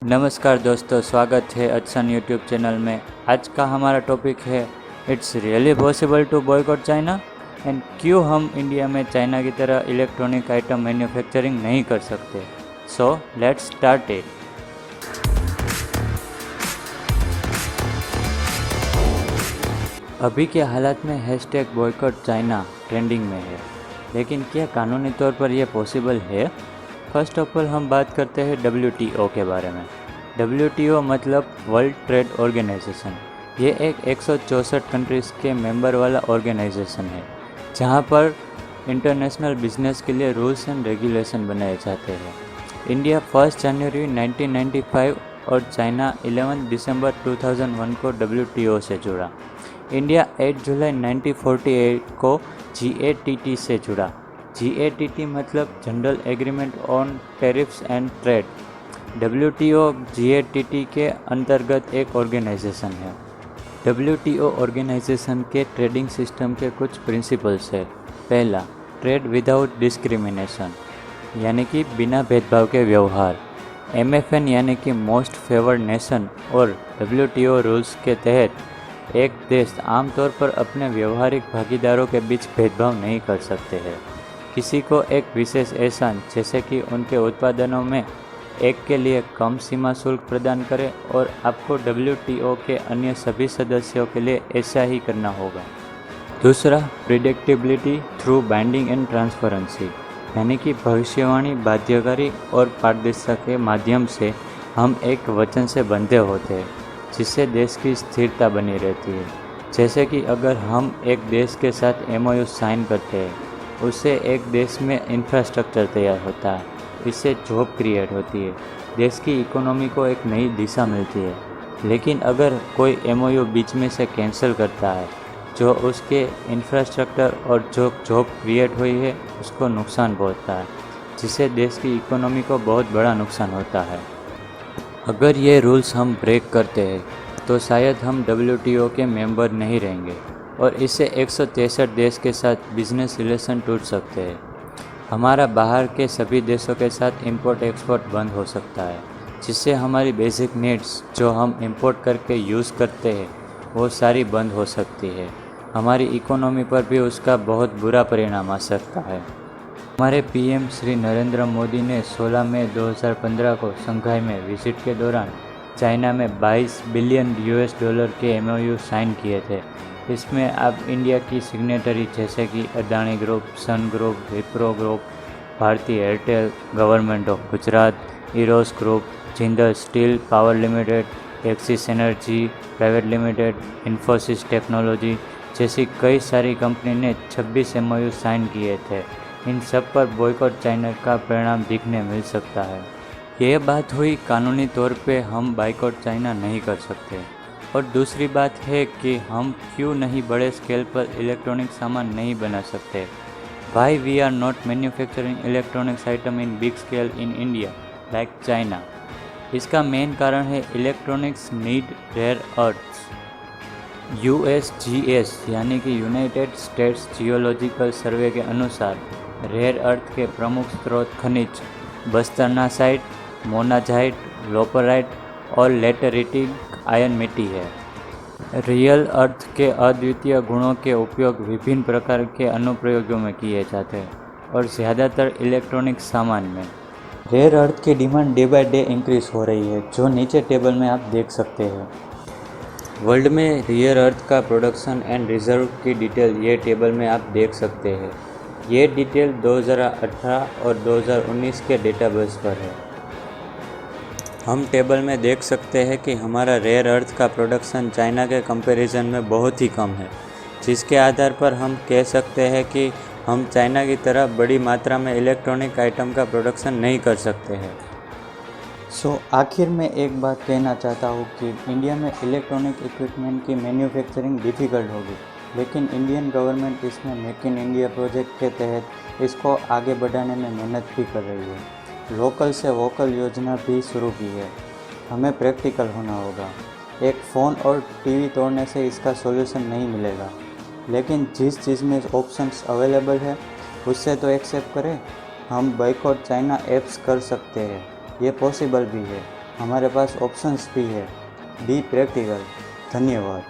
नमस्कार दोस्तों, स्वागत है अच्छन यूट्यूब चैनल में। आज का हमारा टॉपिक है it's really possible to boycott China and क्यों हम इंडिया में चाइना की तरह इलेक्ट्रॉनिक आइटम मैन्युफैक्चरिंग नहीं कर सकते। So let's start it. अभी के हालात में हैशटैग बॉयकॉट चाइना ट्रेंडिंग में है, लेकिन क्या कानूनी तौर पर यह पॉसिबल है? फर्स्ट ऑफ ऑल हम बात करते हैं WTO के बारे में। WTO मतलब वर्ल्ड ट्रेड ऑर्गेनाइजेशन। ये एक 164 कंट्रीज़ के मेंबर वाला ऑर्गेनाइजेशन है, जहाँ पर इंटरनेशनल बिजनेस के लिए रूल्स एंड रेगुलेशन बनाए जाते हैं। इंडिया 1 जनवरी 1995 और चाइना 11 दिसंबर 2001 को WTO से जुड़ा। इंडिया 8 जुलाई 1948 को GATT से जुड़ा। GATT मतलब general agreement on tariffs and trade. WTO GATT के अंतर्गत एक ऑर्गेनाइजेशन है। WTO ऑर्गेनाइजेशन के ट्रेडिंग सिस्टम के कुछ प्रिंसिपल्स है। पहला, ट्रेड विदाउट डिस्क्रिमिनेशन, यानी कि बिना भेदभाव के व्यवहार। MFN यानी कि मोस्ट फेवर्ड नेशन और WTO रूल्स के तहत एक देश आमतौर पर अपने व्यवहारिक भागीदारों के बीच भेदभाव नहीं कर सकते हैं। किसी को एक विशेष एहसान, जैसे कि उनके उत्पादनों में एक के लिए कम सीमा शुल्क प्रदान करें, और आपको WTO के अन्य सभी सदस्यों के लिए ऐसा ही करना होगा। दूसरा, predictability through binding and transparency, यानी कि भविष्यवाणी, बाध्यकारी और पारदर्शिता के माध्यम से हम एक वचन से बंधे होते हैं, जिससे देश की स्थिरता बनी रहती है। जैसे कि अगर हम एक देश के साथ MOU साइन करते हैं, उससे एक देश में इंफ्रास्ट्रक्चर तैयार होता है, इससे जॉब क्रिएट होती है, देश की इकोनॉमी को एक नई दिशा मिलती है। लेकिन अगर कोई MOU बीच में से कैंसिल करता है, जो उसके इंफ्रास्ट्रक्चर और जो जॉब क्रिएट हुई है उसको नुकसान पहुंचता है, जिससे देश की इकोनॉमी को बहुत बड़ा नुकसान होता है। अगर ये रूल्स हम ब्रेक करते हैं तो शायद हम WTO के मेंबर नहीं रहेंगे और इससे 163 देश के साथ बिजनेस रिलेशन टूट सकते हैं। हमारा बाहर के सभी देशों के साथ इंपोर्ट एक्सपोर्ट बंद हो सकता है, जिससे हमारी बेसिक नीड्स जो हम इंपोर्ट करके यूज़ करते हैं वो सारी बंद हो सकती है। हमारी इकोनॉमी पर भी उसका बहुत बुरा परिणाम आ सकता है। हमारे PM श्री नरेंद्र मोदी ने 16 मई 2015 को शंघाई में विजिट के दौरान चाइना में $22 बिलियन के MOU साइन किए थे। इसमें अब इंडिया की सिग्नेटरी जैसे कि अदानी ग्रुप, सन ग्रुप, विप्रो ग्रुप, भारतीय Airtel, government of Gujarat, Eros group, Jindal steel power limited, axis energy private limited, Infosys technology जैसी कई सारी कंपनी ने 26 MOU साइन किए थे। इन सब पर बॉयकॉट चाइना का परिणाम दिखने मिल सकता है। ये बात हुई कानूनी तौर पे हम बॉयकॉट चाइना नहीं कर सकते, और दूसरी बात है कि हम क्यों नहीं बड़े स्केल पर इलेक्ट्रॉनिक सामान नहीं बना सकते। Why we are not manufacturing electronics item in big scale in India like China? इसका मेन कारण है electronics need rare earths. USGS यानी कि यूनाइटेड स्टेट्स जियोलॉजिकल सर्वे के अनुसार रेयर अर्थ के प्रमुख स्रोत खनिज बस्तरनासाइट, मोनाजाइट, लोपराइट और लेटेरिटिक आयन मिट्टी है। रियल अर्थ के अद्वितीय गुणों के उपयोग विभिन्न प्रकार के अनुप्रयोगों में किए जाते हैं, और ज़्यादातर इलेक्ट्रॉनिक सामान में। रेयर अर्थ की demand day by day increase हो रही है, जो नीचे टेबल में आप देख सकते हैं। वर्ल्ड में रेयर अर्थ का प्रोडक्शन एंड रिजर्व की डिटेल ये टेबल में आप देख सकते हैं। ये डिटेल 2018 और 2019 के डेटाबेस पर है। हम टेबल में देख सकते हैं कि हमारा रेयर अर्थ का प्रोडक्शन चाइना के कंपैरिजन में बहुत ही कम है, जिसके आधार पर हम कह सकते हैं कि हम चाइना की तरह बड़ी मात्रा में इलेक्ट्रॉनिक आइटम का प्रोडक्शन नहीं कर सकते हैं। आखिर में एक बात कहना चाहता हूँ कि इंडिया में इलेक्ट्रॉनिक इक्विपमेंट की मैन्युफैक्चरिंग डिफ़िकल्ट होगी, लेकिन इंडियन गवर्नमेंट इसमें मेक इन इंडिया प्रोजेक्ट के तहत इसको आगे बढ़ाने में मेहनत भी कर रही है। लोकल से वोकल योजना भी शुरू की है। हमें प्रैक्टिकल होना होगा। एक फ़ोन और TV तोड़ने से इसका सॉल्यूशन नहीं मिलेगा, लेकिन जिस चीज़ में ऑप्शंस अवेलेबल है उससे तो एक्सेप्ट करें। हम बॉयकॉट चाइना ऐप्स कर सकते हैं, ये पॉसिबल भी है। हमारे पास ऑप्शंस भी है। Be practical. धन्यवाद।